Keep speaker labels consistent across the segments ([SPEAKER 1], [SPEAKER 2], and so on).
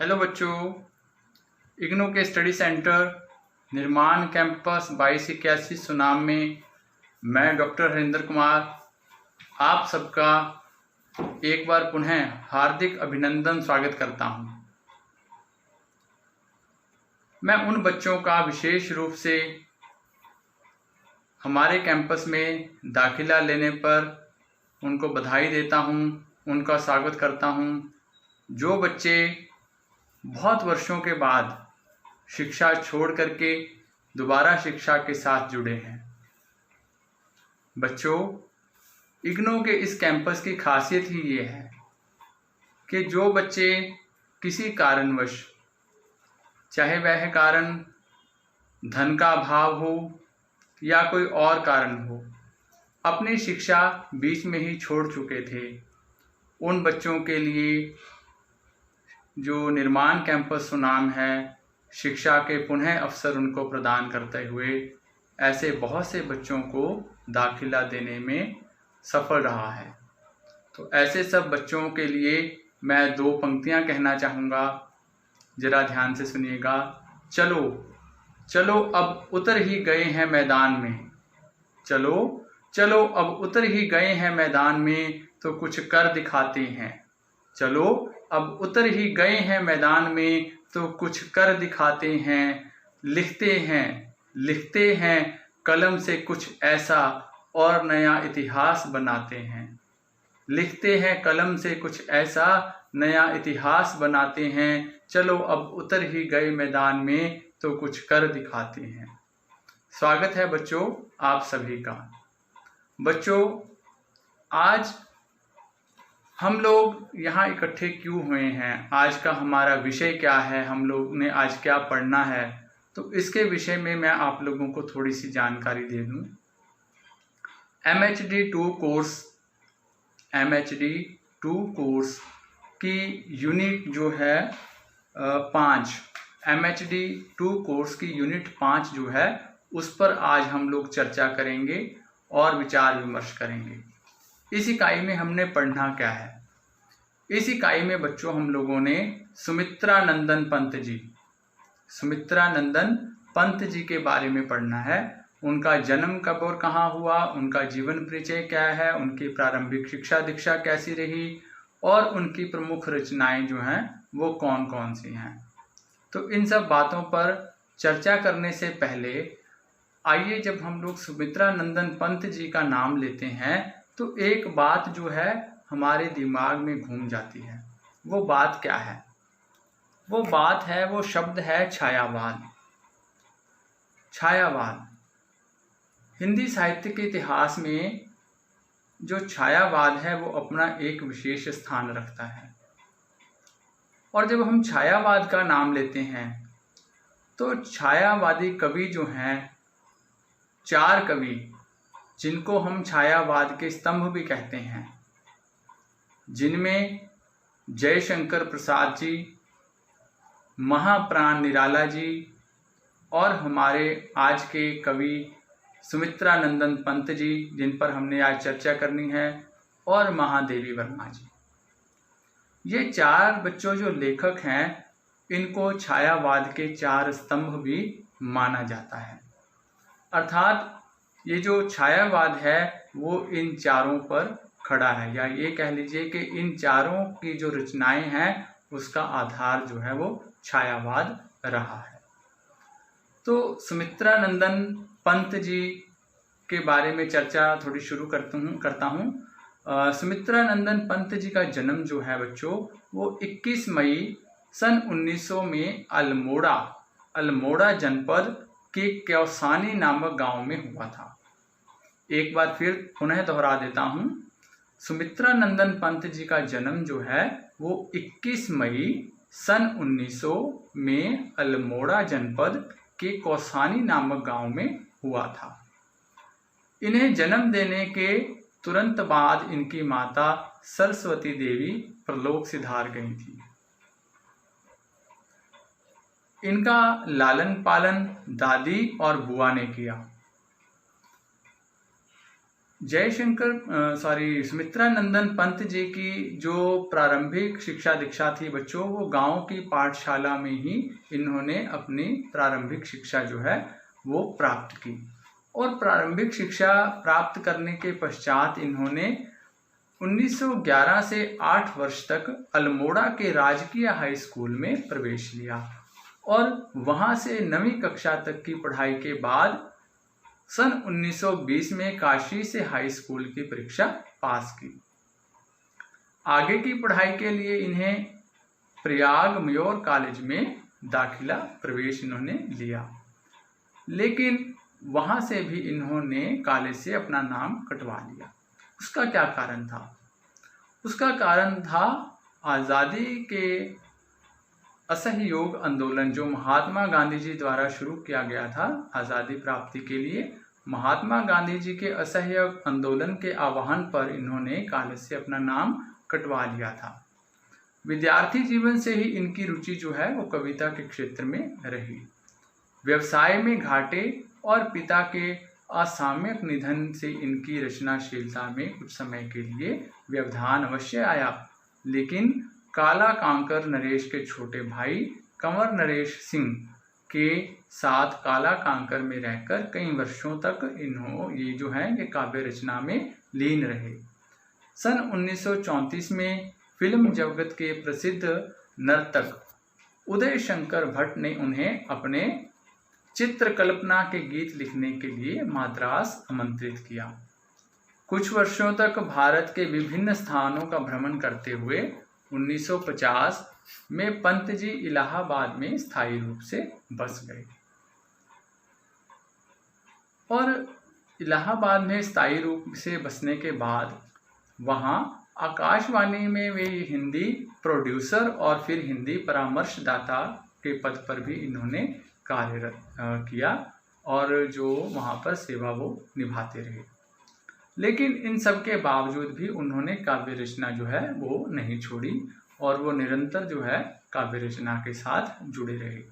[SPEAKER 1] Hello बच्चों, इग्नू के study centre निर्माण कैंपस 2281 सुनाम में मैं डॉक्टर हरिंदर कुमार आप सबका एक बार पुनः हार्दिक अभिनंदन स्वागत करता हूं। मैं उन बच्चों का विशेष रूप से हमारे कैंपस में दाखिला लेने पर उनको बधाई देता हूं, उनका स्वागत करता हूं, जो बच्चे बहुत वर्षों के बाद शिक्षा छोड़ करके दोबारा शिक्षा के साथ जुड़े हैं। बच्चों, इग्नू के इस कैंपस की खासियत ही ये है कि जो बच्चे किसी कारणवश, चाहे वह कारण धन का अभाव हो या कोई और कारण हो, अपनी शिक्षा बीच में ही छोड़ चुके थे, उन बच्चों के लिए जो निर्माण कैंपस सुनाम है, शिक्षा के पुनः अवसर उनको प्रदान करते हुए ऐसे बहुत से बच्चों को दाखिला देने में सफल रहा है। तो ऐसे सब बच्चों के लिए मैं दो पंक्तियां कहना चाहूँगा, जरा ध्यान से सुनिएगा। चलो चलो अब उतर ही गए हैं मैदान में, चलो चलो अब उतर ही गए हैं मैदान में, तो कुछ कर दिखाते हैं। चलो अब उतर ही गए हैं मैदान में, तो कुछ कर दिखाते हैं। लिखते हैं कलम से कुछ ऐसा, और नया इतिहास बनाते हैं। लिखते हैं कलम से कुछ ऐसा, नया इतिहास बनाते हैं। चलो अब उतर ही गए मैदान में, तो कुछ कर दिखाते हैं। स्वागत है बच्चों आप सभी का। बच्चों, आज हम लोग यहाँ इकट्ठे क्यों हुए हैं, आज का हमारा विषय क्या है, हम लोग ने आज क्या पढ़ना है, तो इसके विषय में मैं आप लोगों को थोड़ी सी जानकारी दे दूँ। MHD 2 कोर्स की यूनिट जो है 5, MHD 2 कोर्स की यूनिट 5 जो है, उस पर आज हम लोग चर्चा करेंगे और विचार विमर्श करेंगे। इस इकाई में हमने पढ़ना क्या है? इस इकाई में बच्चों हम लोगों ने सुमित्रानंदन पंत जी के बारे में पढ़ना है। उनका जन्म कब और कहाँ हुआ, उनका जीवन परिचय क्या है, उनकी प्रारंभिक शिक्षा दीक्षा कैसी रही, और उनकी प्रमुख रचनाएं जो हैं वो कौन कौन सी हैं। तो इन सब बातों पर चर्चा करने से पहले आइए, जब हम लोग सुमित्रानंदन पंत जी का नाम लेते हैं तो एक बात जो है हमारे दिमाग में घूम जाती है। वो बात क्या है? वो बात है, वो शब्द है छायावाद। छायावाद हिंदी साहित्य के इतिहास में जो छायावाद है वो अपना एक विशेष स्थान रखता है। और जब हम छायावाद का नाम लेते हैं तो छायावादी कवि जो हैं, 4 कवि, जिनको हम छायावाद के स्तंभ भी कहते हैं, जिनमें जयशंकर प्रसाद जी, महाप्राण निराला जी और हमारे आज के कवि सुमित्रानंदन पंत जी, जिन पर हमने आज चर्चा करनी है, और महादेवी वर्मा जी, ये 4 बच्चों जो लेखक हैं, इनको छायावाद के 4 स्तंभ भी माना जाता है। अर्थात ये जो छायावाद है वो इन चारों पर खड़ा है, या ये कह लीजिए कि इन चारों की जो रचनाएं हैं उसका आधार जो है वो छायावाद रहा है। तो सुमित्रानंदन पंत जी के बारे में चर्चा थोड़ी शुरू करता हूँ। सुमित्रानंदन पंत जी का जन्म जो है बच्चों, वो 21 मई सन 1900 में अल्मोड़ा जनपद के कौसानी नामक गांव में हुआ था। एक बार फिर पुनः दोहरा देता हूँ। सुमित्रानंदन पंत जी का जन्म जो है वो 21 मई सन 1900 में अल्मोड़ा जनपद के कौसानी नामक गांव में हुआ था। इन्हें जन्म देने के तुरंत बाद इनकी माता सरस्वती देवी परलोक सिधार गई थी। इनका लालन पालन दादी और बुआ ने किया। सुमित्रा नंदन पंत जी की जो प्रारंभिक शिक्षा दीक्षा थी बच्चों, वो गांव की पाठशाला में ही इन्होंने अपनी प्रारंभिक शिक्षा जो है वो प्राप्त की। और प्रारंभिक शिक्षा प्राप्त करने के पश्चात इन्होंने 1911 से 8 वर्ष तक अल्मोड़ा के राजकीय हाई स्कूल में प्रवेश लिया और वहां से 9वीं कक्षा तक की पढ़ाई के बाद सन 1920 में काशी से हाई स्कूल की परीक्षा पास की। आगे की पढ़ाई के लिए इन्हें प्रयाग मयूर कॉलेज में दाखिला प्रवेश इन्होंने लिया, लेकिन वहां से भी इन्होंने कॉलेज से अपना नाम कटवा लिया। उसका क्या कारण था? उसका कारण था आज़ादी के असहयोग आंदोलन जो महात्मा गांधी जी द्वारा शुरू किया गया था आज़ादी प्राप्ति के लिए। महात्मा गांधी जी के असहयोग आंदोलन के आह्वान पर इन्होंने कॉलेज से अपना नाम कटवा लिया था। विद्यार्थी जीवन से ही इनकी रुचि जो है वो कविता के क्षेत्र में रही। व्यवसाय में घाटे और पिता के असामयिक निधन से इनकी रचनाशीलता में कुछ समय के लिए व्यवधान अवश्य आया, लेकिन काला कांकर नरेश के छोटे भाई कंवर नरेश सिंह के साथ काला कांकर में रहकर कई वर्षों तक ये काव्य रचना में लीन रहे। सन 1934 में फिल्म जगत के प्रसिद्ध नर्तक उदय शंकर भट्ट ने उन्हें अपने चित्रकल्पना के गीत लिखने के लिए मद्रास आमंत्रित किया। कुछ वर्षों तक भारत के विभिन्न स्थानों का भ्रमण करते हुए 1950 में पंत जी इलाहाबाद में स्थायी रूप से बस गए और इलाहाबाद में स्थायी रूप से बसने के बाद वहां आकाशवाणी में वे हिंदी प्रोड्यूसर और फिर हिंदी परामर्शदाता के पद पर भी इन्होंने कार्यरत किया और जो वहां पर सेवा वो निभाते रहे। लेकिन इन सब के बावजूद भी उन्होंने काव्य रचना जो है वो नहीं छोड़ी और वो निरंतर जो है काव्य रचना के साथ जुड़े रहे।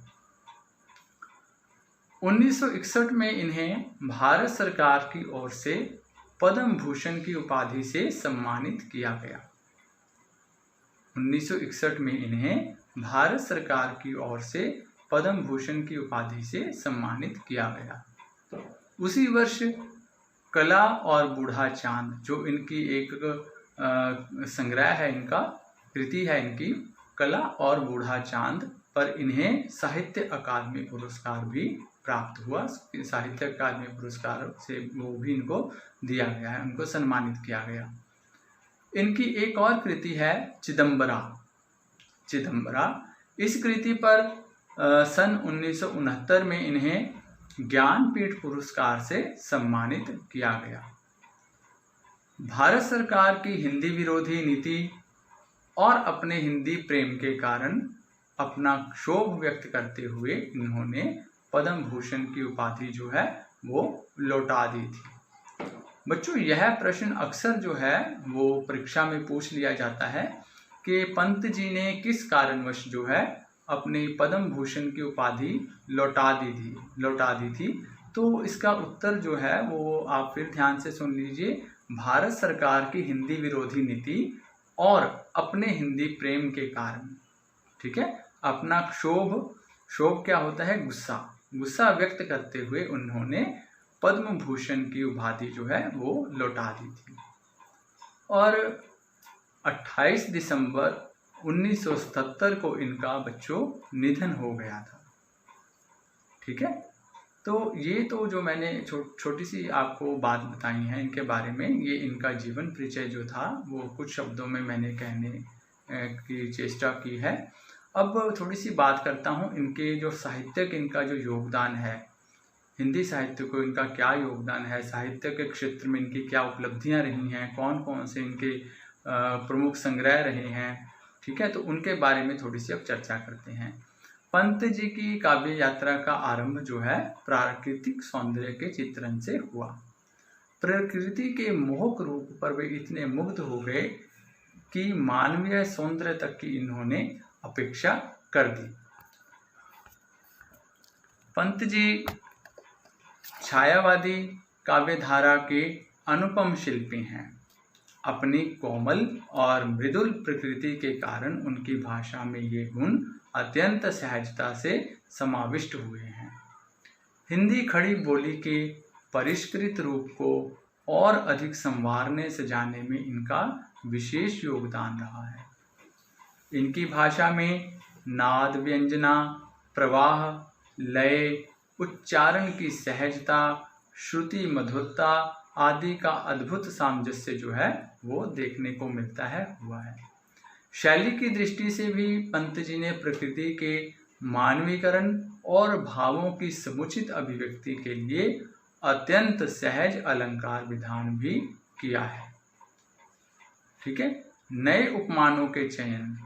[SPEAKER 1] 1961 में इन्हें भारत सरकार की ओर से पद्म भूषण की उपाधि से सम्मानित किया गया। 1961 में इन्हें भारत सरकार की ओर से पद्म भूषण की उपाधि से सम्मानित किया गया। उसी वर्ष कला और बूढ़ा चांद जो इनकी एक संग्रह है, इनका कृति है इनकी कला और बूढ़ा चांद, पर इन्हें साहित्य अकादमी पुरस्कार भी प्राप्त हुआ। साहित्य अकादमी पुरस्कार से वो भी इनको दिया गया है, उनको सम्मानित किया गया। इनकी एक और कृति है चिदंबरा। इस कृति पर सन 1969 में इन्हें ज्ञानपीठ पुरस्कार से सम्मानित किया गया। भारत सरकार की हिंदी विरोधी नीति और अपने हिंदी प्रेम के कारण अपना क्षोभ व्यक्त करते हुए इन्होंने पद्म भूषण की उपाधि जो है वो लौटा दी थी। बच्चों, यह प्रश्न अक्सर जो है वो परीक्षा में पूछ लिया जाता है कि पंत जी ने किस कारणवश जो है अपनी पद्म भूषण की उपाधि लौटा दी थी। तो इसका उत्तर जो है वो आप फिर ध्यान से सुन लीजिए। भारत सरकार की हिंदी विरोधी नीति और अपने हिंदी प्रेम के कारण, ठीक है, अपना क्षोभ क्या होता है, गुस्सा व्यक्त करते हुए उन्होंने पद्म भूषण की उपाधि जो है वो लौटा दी थी। और 28 दिसंबर 1977 को इनका बच्चों निधन हो गया था। ठीक है, तो ये तो जो मैंने छोटी सी आपको बात बताई है इनके बारे में, ये इनका जीवन परिचय जो था वो कुछ शब्दों में मैंने कहने की चेष्टा की है। अब थोड़ी सी बात करता हूँ इनके जो साहित्यिक इनका जो योगदान है, हिंदी साहित्य को इनका क्या योगदान है, साहित्य के क्षेत्र में इनकी क्या उपलब्धियाँ रही हैं, कौन कौन से इनके प्रमुख संग्रह रहे हैं, ठीक है, तो उनके बारे में थोड़ी सी अब चर्चा करते हैं। पंत जी की काव्य यात्रा का आरंभ जो है प्राकृतिक सौंदर्य के चित्रण से हुआ। प्रकृति के मोहक रूप पर वे इतने मुग्ध हो गए कि मानवीय सौंदर्य तक की इन्होंने अपेक्षा कर दी। पंत जी छायावादी काव्य धारा के अनुपम शिल्पी हैं। अपनी कोमल और मृदुल प्रकृति के कारण उनकी भाषा में ये गुण अत्यंत सहजता से समाविष्ट हुए हैं। हिंदी खड़ी बोली के परिष्कृत रूप को और अधिक संवारने सजाने में इनका विशेष योगदान रहा है। इनकी भाषा में नाद व्यंजना, प्रवाह, लय, उच्चारण की सहजता, श्रुति मधुरता आदि का अद्भुत सामंजस्य जो है वो देखने को मिलता है हुआ है। शैली की दृष्टि से भी पंत जी ने प्रकृति के मानवीकरण और भावों की समुचित अभिव्यक्ति के लिए अत्यंत सहज अलंकार विधान भी किया है। ठीक है। नए उपमानों के चयन,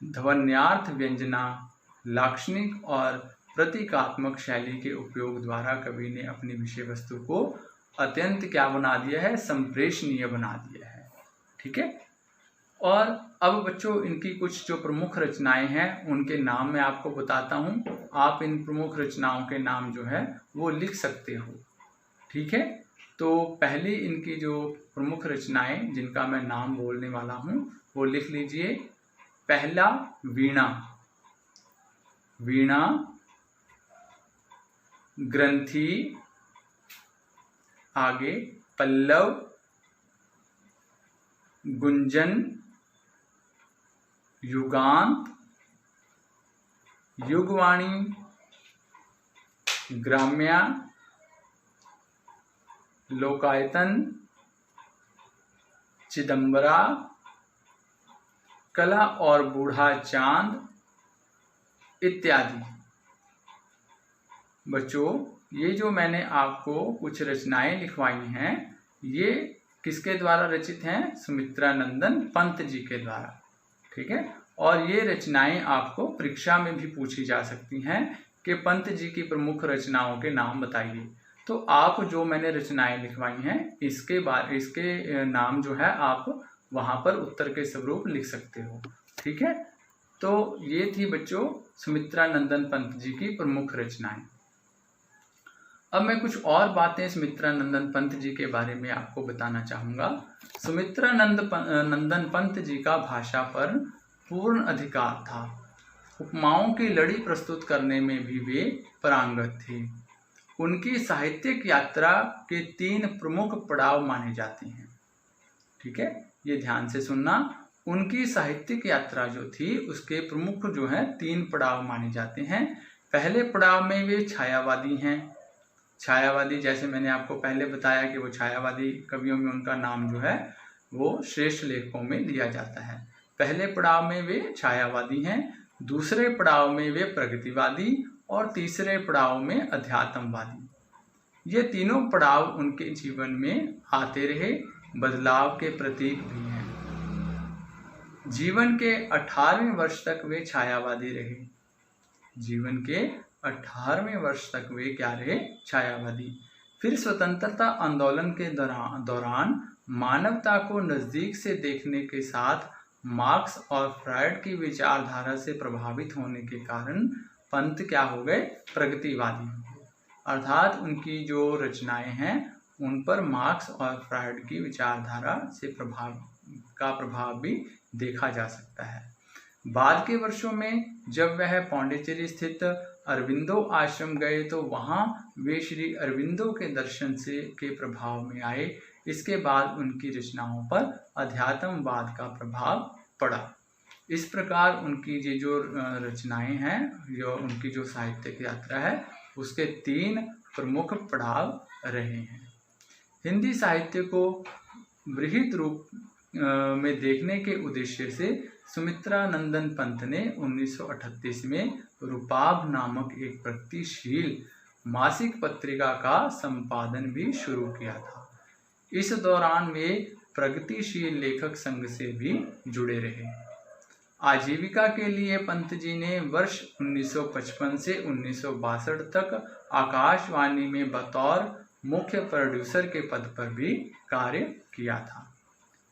[SPEAKER 1] ध्वन्यार्थ व्यंजना, लाक्षणिक और प्रतीकात्मक शैली के उपयोग द्वारा कवि ने अपनी विषय वस्तु को अत्यंत क्या बना दिया है, संप्रेषणीय बना दिया है। ठीक है। और अब बच्चों इनकी कुछ जो प्रमुख रचनाएं हैं उनके नाम मैं आपको बताता हूं। आप इन प्रमुख रचनाओं के नाम जो है वो लिख सकते हो। ठीक है। तो पहली इनकी जो प्रमुख रचनाएं जिनका मैं नाम बोलने वाला हूं वो लिख लीजिए। पहला वीणा, वीणा, ग्रंथि, आगे पल्लव, गुंजन, युगांत, युगवाणी, ग्राम्या, लोकायतन, चिदंबरा, कला और बूढ़ा चांद इत्यादि। बच्चों ये जो मैंने आपको कुछ रचनाएं लिखवाई हैं ये किसके द्वारा रचित हैं? सुमित्रानंदन पंत जी के द्वारा। ठीक है। और ये रचनाएं आपको परीक्षा में भी पूछी जा सकती हैं कि पंत जी की प्रमुख रचनाओं के नाम बताइए। तो आप जो मैंने रचनाएं लिखवाई हैं इसके नाम जो है आप वहां पर उत्तर के स्वरूप लिख सकते हो। ठीक है। तो ये थी बच्चों सुमित्रानंदन पंत जी की प्रमुख रचनाएं। अब मैं कुछ और बातें सुमित्रानंदन पंत जी के बारे में आपको बताना चाहूँगा। सुमित्रानंदन पंत जी का भाषा पर पूर्ण अधिकार था। उपमाओं की लड़ी प्रस्तुत करने में भी वे पारंगत थे। उनकी साहित्यिक यात्रा के 3 प्रमुख पड़ाव माने जाते हैं। ठीक है। ये ध्यान से सुनना। उनकी साहित्यिक यात्रा जो थी उसके प्रमुख जो है 3 पड़ाव माने जाते हैं। पहले पड़ाव में वे छायावादी हैं। छायावादी जैसे मैंने आपको पहले बताया कि वो छायावादी कवियों में उनका नाम जो है वो श्रेष्ठ लेखकों में लिया जाता है। पहले पड़ाव में वे छायावादी हैं, दूसरे पड़ाव में वे प्रगतिवादी और तीसरे पड़ाव में अध्यात्मवादी। ये तीनों पड़ाव उनके जीवन में आते रहे, बदलाव के प्रतीक भी हैं। जीवन के 18वें वर्ष तक वे छायावादी रहे। जीवन के 18वें वर्ष तक वे क्या रहे? छायावादी। फिर स्वतंत्रता आंदोलन के दौरान मानवता को नज़दीक से देखने के साथ मार्क्स और फ्रायड की विचारधारा से प्रभावित होने के कारण पंत क्या हो गए? प्रगतिवादी हो गए। अर्थात उनकी जो रचनाएं हैं उन पर मार्क्स और फ्रायड की विचारधारा से प्रभाव भी देखा जा सकता है। बाद के वर्षों में जब वह पौंडीचेरी स्थित अरविंदो आश्रम गए तो वहाँ वे श्री अरविंदो के दर्शन के प्रभाव में आए। इसके बाद उनकी रचनाओं पर अध्यात्मवाद का प्रभाव पड़ा। इस प्रकार उनकी ये जो रचनाएं हैं, जो उनकी जो साहित्यिक यात्रा है उसके 3 प्रमुख पड़ाव रहे हैं। हिंदी साहित्य को बृहद रूप में देखने के उद्देश्य से सुमित्रानंदन पंत ने 1938 में रूपाभ नामक एक प्रगतिशील मासिक पत्रिका का संपादन भी शुरू किया था। इस दौरान वे प्रगतिशील लेखक संघ से भी जुड़े रहे। आजीविका के लिए पंत जी ने वर्ष 1955 से 1962 तक आकाशवाणी में बतौर मुख्य प्रोड्यूसर के पद पर भी कार्य किया था।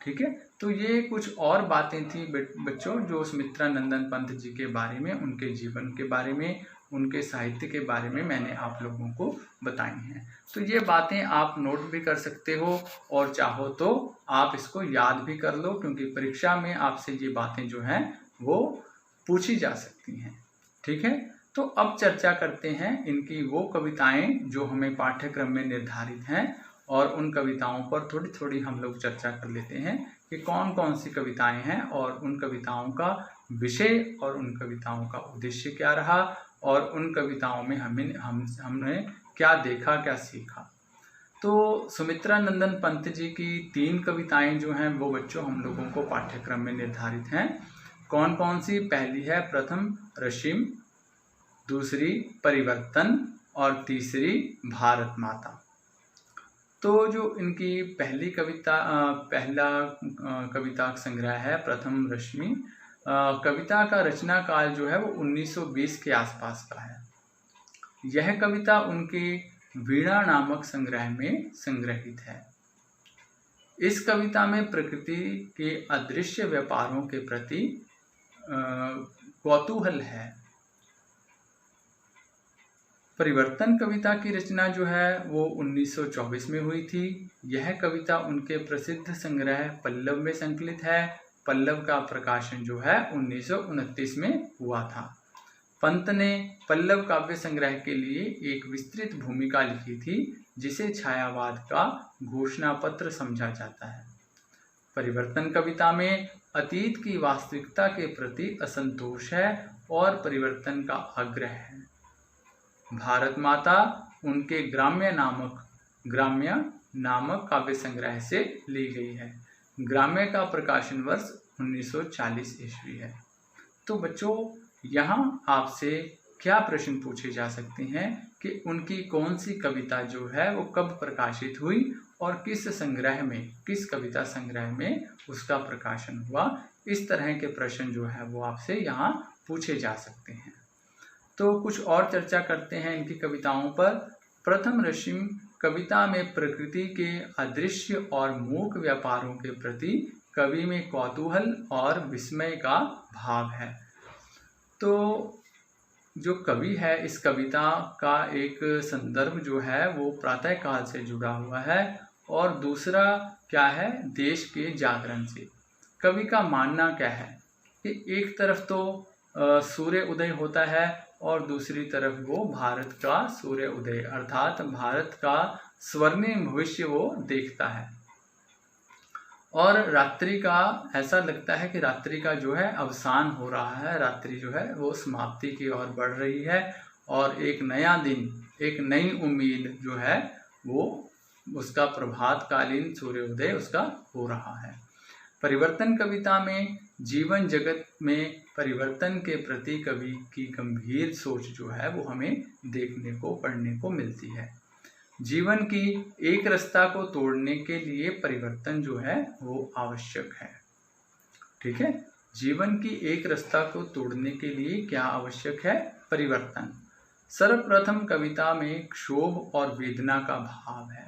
[SPEAKER 1] ठीक है। तो ये कुछ और बातें थी बच्चों जो सुमित्रानंदन पंत जी के बारे में, उनके जीवन के बारे में उनके साहित्य के बारे में मैंने आप लोगों को बताई हैं। तो ये बातें आप नोट भी कर सकते हो और चाहो तो आप इसको याद भी कर लो, क्योंकि परीक्षा में आपसे ये बातें जो हैं वो पूछी जा सकती हैं। ठीक है, तो अब चर्चा करते हैं इनकी वो कविताएं जो हमें पाठ्यक्रम में निर्धारित हैं, और उन कविताओं पर थोड़ी थोड़ी हम लोग चर्चा कर लेते हैं कि कौन कौन सी कविताएं हैं और उन कविताओं का विषय और उन कविताओं का उद्देश्य क्या रहा, और उन कविताओं में हमने क्या देखा, क्या सीखा। तो सुमित्रा नंदन पंत जी की 3 कविताएं जो हैं वो बच्चों हम लोगों को पाठ्यक्रम में निर्धारित हैं। कौन कौन सी? पहली है प्रथम रश्मि, दूसरी परिवर्तन और तीसरी भारत माता। तो जो इनकी पहली कविता पहला कविता संग्रह है प्रथम रश्मि, कविता का रचना काल जो है वो 1920 के आसपास का है। यह कविता उनके वीणा नामक संग्रह में संग्रहित है। इस कविता में प्रकृति के अदृश्य व्यापारों के प्रति कौतूहल है। परिवर्तन कविता की रचना जो है वो 1924 में हुई थी। यह कविता उनके प्रसिद्ध संग्रह पल्लव में संकलित है। पल्लव का प्रकाशन जो है 1929 में हुआ था। पंत ने पल्लव काव्य संग्रह के लिए एक विस्तृत भूमिका लिखी थी, जिसे छायावाद का घोषणा पत्र समझा जाता है। परिवर्तन कविता में अतीत की वास्तविकता के प्रति असंतोष है और परिवर्तन का आग्रह है। भारत माता उनके ग्राम्य नामक काव्य संग्रह से ली गई है। ग्राम्य का प्रकाशन वर्ष 1940 ईस्वी है। तो बच्चों, यहाँ आपसे क्या प्रश्न पूछे जा सकते हैं कि उनकी कौन सी कविता जो है वो कब प्रकाशित हुई और किस कविता संग्रह में उसका प्रकाशन हुआ। इस तरह के प्रश्न जो है वो आपसे यहाँ पूछे जा सकते हैं। तो कुछ और चर्चा करते हैं इनकी कविताओं पर। प्रथम रश्मि कविता में प्रकृति के अदृश्य और मूक व्यापारों के प्रति कवि में कौतूहल और विस्मय का भाव है। तो जो कवि है, इस कविता का एक संदर्भ जो है वो प्रातः काल से जुड़ा हुआ है, और दूसरा क्या है, देश के जागरण से। कवि का मानना क्या है कि एक तरफ तो सूर्य उदय होता है और दूसरी तरफ वो भारत का सूर्य उदय अर्थात भारत का स्वर्णिम भविष्य वो देखता है। और रात्रि का ऐसा लगता है कि रात्रि का जो है अवसान हो रहा है, रात्रि जो है वो समाप्ति की ओर बढ़ रही है, और एक नया दिन, एक नई उम्मीद जो है वो उसका प्रभातकालीन सूर्योदय उसका हो रहा है। परिवर्तन कविता में जीवन जगत में परिवर्तन के प्रति कवि की गंभीर सोच जो है वो हमें देखने को, पढ़ने को मिलती है। जीवन की एक रास्ता को तोड़ने के लिए परिवर्तन जो है वो आवश्यक है। ठीक है, जीवन की एक रास्ता को तोड़ने के लिए क्या आवश्यक है? परिवर्तन। सर्वप्रथम कविता में क्षोभ और वेदना का भाव है।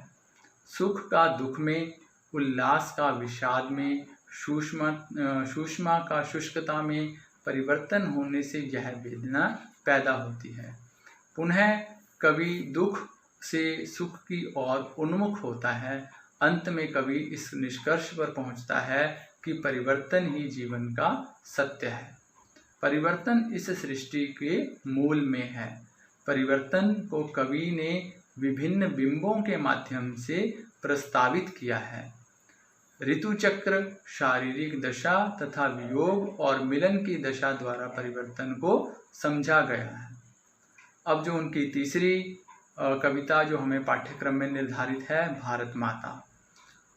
[SPEAKER 1] सुख का दुख में, उल्लास का विषाद में, सूक्ष्मा का शुष्कता में परिवर्तन होने से यह वेदना पैदा होती है। पुनः कवि दुख से सुख की ओर उन्मुख होता है। अंत में कवि इस निष्कर्ष पर पहुंचता है कि परिवर्तन ही जीवन का सत्य है। परिवर्तन इस सृष्टि के मूल में है। परिवर्तन को कवि ने विभिन्न बिंबों के माध्यम से प्रस्तावित किया है। ऋतु चक्र, शारीरिक दशा तथा वियोग और मिलन की दशा द्वारा परिवर्तन को समझा गया है। अब जो उनकी तीसरी कविता जो हमें पाठ्यक्रम में निर्धारित है, भारत माता,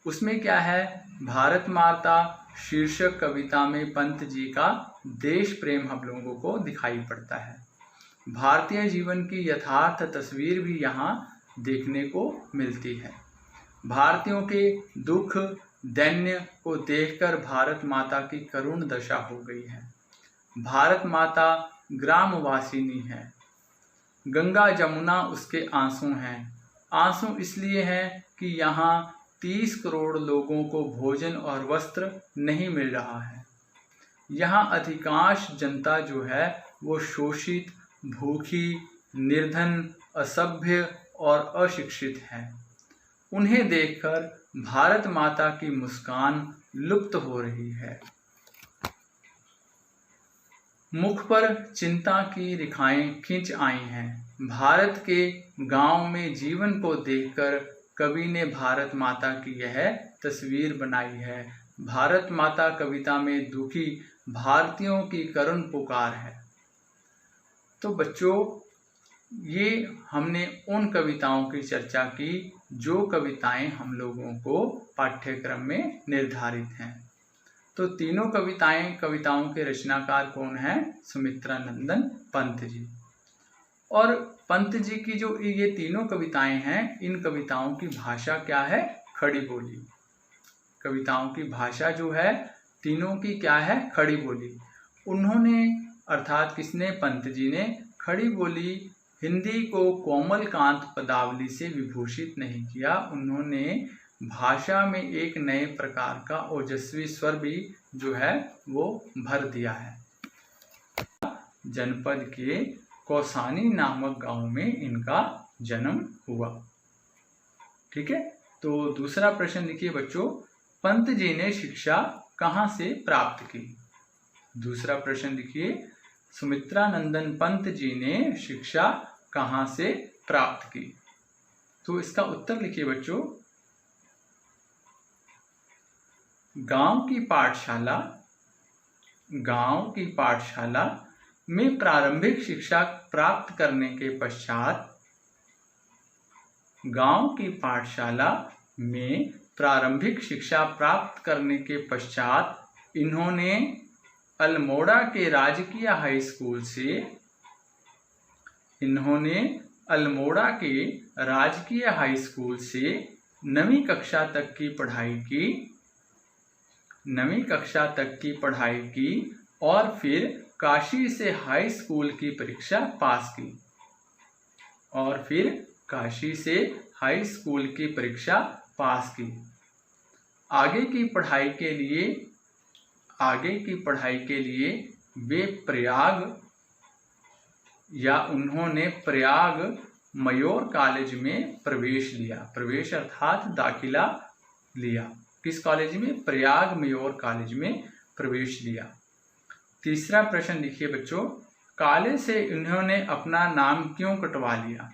[SPEAKER 1] उसमें क्या है? भारत माता शीर्षक कविता में पंत जी का देश प्रेम हम लोगों को दिखाई पड़ता है। भारतीय जीवन की यथार्थ तस्वीर भी यहाँ देखने को मिलती है। भारतीयों के दुख दैन्य को देखकर भारत माता की करुण दशा हो गई है। भारत माता ग्रामवासिनी है। गंगा जमुना उसके आंसू हैं। आंसू इसलिए हैं कि यहाँ 30 करोड़ लोगों को भोजन और वस्त्र नहीं मिल रहा है। यहाँ अधिकांश जनता जो है वो शोषित, भूखी, निर्धन, असभ्य और अशिक्षित हैं। उन्हें देखकर भारत माता की मुस्कान लुप्त हो रही है। मुख पर चिंता की रेखाएं खिंच आई हैं। भारत के गांव में जीवन को देखकर कवि ने भारत माता की यह तस्वीर बनाई है। भारत माता कविता में दुखी भारतीयों की करुण पुकार है। तो बच्चों, ये हमने उन कविताओं की चर्चा की जो कविताएं हम लोगों को पाठ्यक्रम में निर्धारित हैं। तो तीनों कविताओं के रचनाकार कौन हैं? सुमित्रा नंदन पंत जी। और पंत जी की जो ये तीनों कविताएं हैं, इन कविताओं की भाषा क्या है? खड़ी बोली। कविताओं की भाषा जो है तीनों की क्या है? खड़ी बोली। उन्होंने अर्थात किसने? पंत जी ने खड़ी बोली हिंदी को कोमलकांत पदावली से विभूषित नहीं किया। उन्होंने भाषा में एक नए प्रकार का ओजस्वी स्वर भी जो है वो भर दिया है। जनपद के कौसानी नामक गांव में इनका जन्म हुआ। ठीक है, तो दूसरा प्रश्न लिखिए बच्चों, पंत जी ने शिक्षा कहाँ से प्राप्त की? दूसरा प्रश्न लिखिए, सुमित्रा नंदन पंत जी ने शिक्षा कहाँ से प्राप्त की? तो इसका उत्तर लिखिए बच्चों, गांव की पाठशाला में प्रारंभिक शिक्षा प्राप्त करने के पश्चात इन्होंने अल्मोड़ा के राजकीय हाई स्कूल से 9वीं कक्षा तक की पढ़ाई की और फिर काशी से हाई स्कूल की परीक्षा पास की। आगे की पढ़ाई के लिए वे उन्होंने प्रयाग मयूर कॉलेज में प्रवेश अर्थात दाखिला लिया। किस कॉलेज में? प्रयाग मयूर कॉलेज में प्रवेश लिया। तीसरा प्रश्न लिखिए बच्चों, कॉलेज से इन्होंने अपना नाम क्यों कटवा लिया?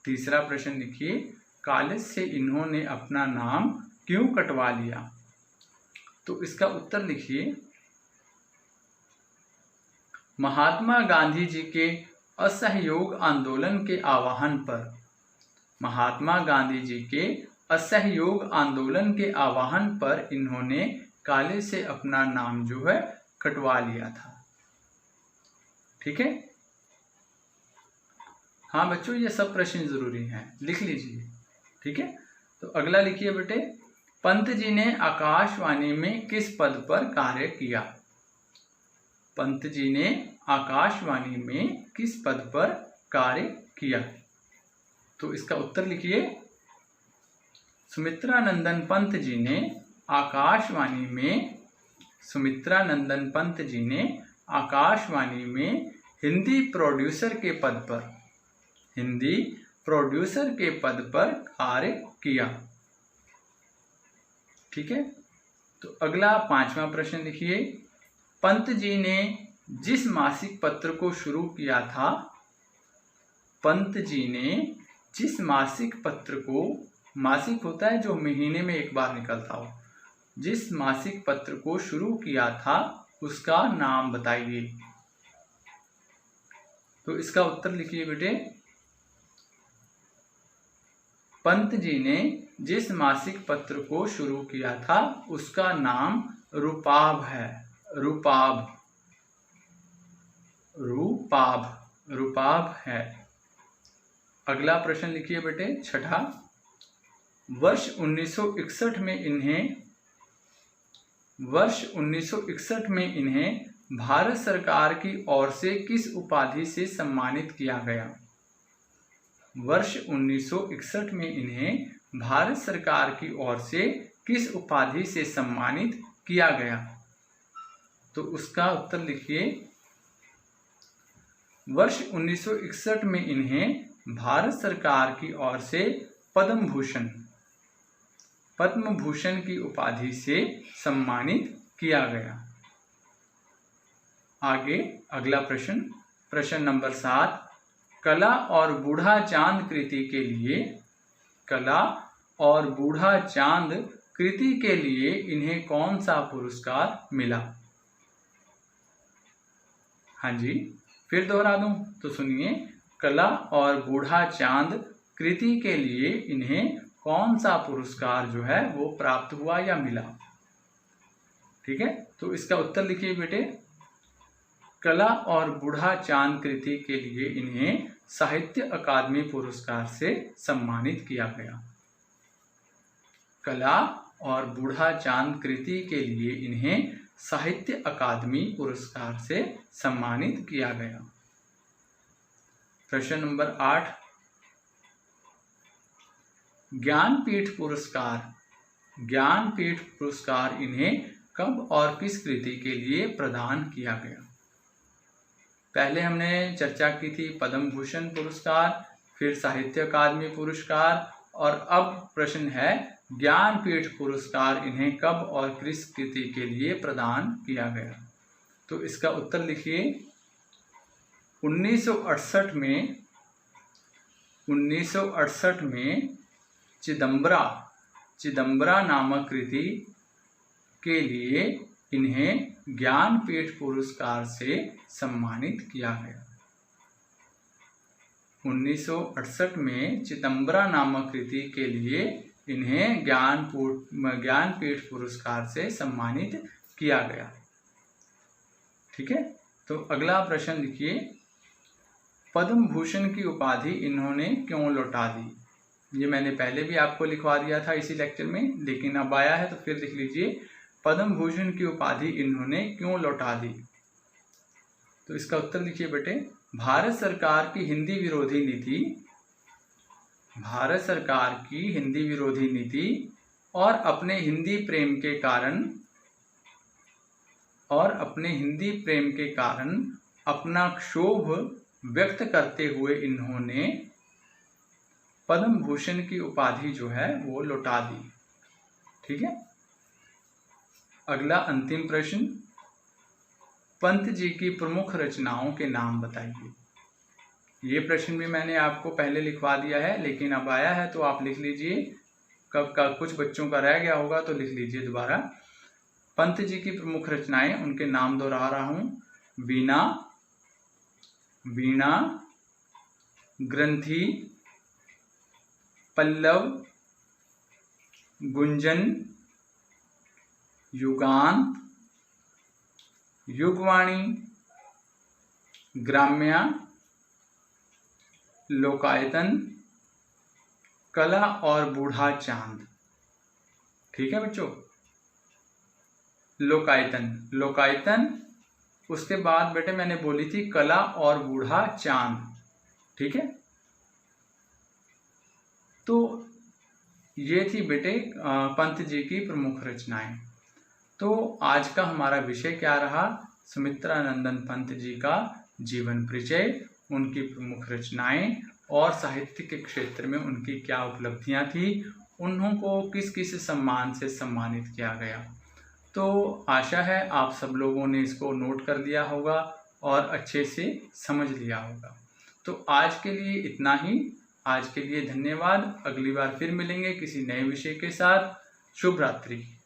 [SPEAKER 1] तीसरा प्रश्न लिखिए, कॉलेज से इन्होंने अपना नाम क्यों कटवा लिया? तो इसका उत्तर लिखिए, महात्मा गांधी जी के असहयोग आंदोलन के आह्वान पर इन्होंने कॉलेज से अपना नाम जो है कटवा लिया था। ठीक है, हाँ बच्चों, ये सब प्रश्न जरूरी हैं, लिख लीजिए। ठीक है, तो अगला लिखिए बेटे, पंत जी ने आकाशवाणी में किस पद पर कार्य किया? पंत जी ने आकाशवाणी में किस पद पर कार्य किया? तो इसका उत्तर लिखिए, सुमित्रा नंदन पंत जी ने आकाशवाणी में हिंदी प्रोड्यूसर के पद पर कार्य किया। ठीक है, तो अगला 5वां प्रश्न लिखिए, पंत जी ने जिस मासिक पत्र को शुरू किया था, मासिक होता है जो महीने में एक बार निकलता हो, जिस मासिक पत्र को शुरू किया था उसका नाम बताइए। तो इसका उत्तर लिखिए बेटे, पंत जी ने जिस मासिक पत्र को शुरू किया था उसका नाम रूपाभ है। रूपाभ है। अगला प्रश्न लिखिए बेटे, 6ठा, वर्ष 1961 में इन्हें भारत सरकार की ओर से किस उपाधि से सम्मानित किया गया? वर्ष 1961 में इन्हें भारत सरकार की ओर से किस उपाधि से सम्मानित किया गया? तो उसका उत्तर लिखिए, वर्ष 1961 में इन्हें भारत सरकार की ओर से पद्म भूषण की उपाधि से सम्मानित किया गया। आगे अगला प्रश्न नंबर 7, कला और बूढ़ा चांद कृति के लिए इन्हें कौन सा पुरस्कार मिला? हाँ जी, फिर दोहरा दूं तो सुनिए, कला और बूढ़ा चांद कृति के लिए इन्हें कौन सा पुरस्कार जो है वो प्राप्त हुआ या मिला? ठीक है, तो इसका उत्तर लिखिए बेटे। कला और बूढ़ा चांद कृति के लिए इन्हें साहित्य अकादमी पुरस्कार से सम्मानित किया गया। कला और बूढ़ा चांद कृति के लिए इन्हें साहित्य अकादमी पुरस्कार से सम्मानित किया गया। प्रश्न नंबर 8, ज्ञानपीठ पुरस्कार इन्हें कब और किस कृति के लिए प्रदान किया गया? पहले हमने चर्चा की थी पद्म भूषण पुरस्कार, फिर साहित्य अकादमी पुरस्कार, और अब प्रश्न है ज्ञानपीठ पुरस्कार इन्हें कब और किस कृति के लिए प्रदान किया गया? तो इसका उत्तर लिखिए। 1968 में चिदंबरा नामक कृति के लिए इन्हें ज्ञानपीठ पुरस्कार से सम्मानित किया गया। 1968 में चिदंबरा नामक कृति के लिए इन्हें ज्ञानपीठ पुरस्कार से सम्मानित किया गया। ठीक है, तो अगला प्रश्न लिखिए, पद्म भूषण की उपाधि इन्होंने क्यों लौटा दी? ये मैंने पहले भी आपको लिखवा दिया था इसी लेक्चर में, लेकिन अब आया है तो फिर लिख लीजिए, पद्म भूषण की उपाधि इन्होंने क्यों लौटा दी? तो इसका उत्तर लिखिए बेटे। भारत सरकार की हिंदी विरोधी नीति और अपने हिंदी प्रेम के कारण अपना क्षोभ व्यक्त करते हुए इन्होंने पद्म भूषण की उपाधि जो है वो लौटा दी। ठीक है, अगला अंतिम प्रश्न, पंत जी की प्रमुख रचनाओं के नाम बताइए। ये प्रश्न भी मैंने आपको पहले लिखवा दिया है, लेकिन अब आया है तो आप लिख लीजिए। कुछ बच्चों का रह गया होगा तो लिख लीजिए दोबारा। पंत जी की प्रमुख रचनाएं, उनके नाम दोहरा रहा हूं। वीणा, ग्रंथि, पल्लव, गुंजन, युगांत, युगवाणी, ग्राम्या, लोकायतन, कला और बूढ़ा चांद। ठीक है बच्चों, लोकायतन, उसके बाद बेटे मैंने बोली थी कला और बूढ़ा चांद। ठीक है, तो ये थी बेटे पंत जी की प्रमुख रचनाएं। तो आज का हमारा विषय क्या रहा? सुमित्रानंदन पंत जी का जीवन परिचय, उनकी प्रमुख रचनाएं और साहित्य के क्षेत्र में उनकी क्या उपलब्धियां थी, उनको किस किस सम्मान से सम्मानित किया गया। तो आशा है आप सब लोगों ने इसको नोट कर लिया होगा और अच्छे से समझ लिया होगा। तो आज के लिए इतना ही। आज के लिए धन्यवाद। अगली बार फिर मिलेंगे किसी नए विषय के साथ। शुभ रात्रि।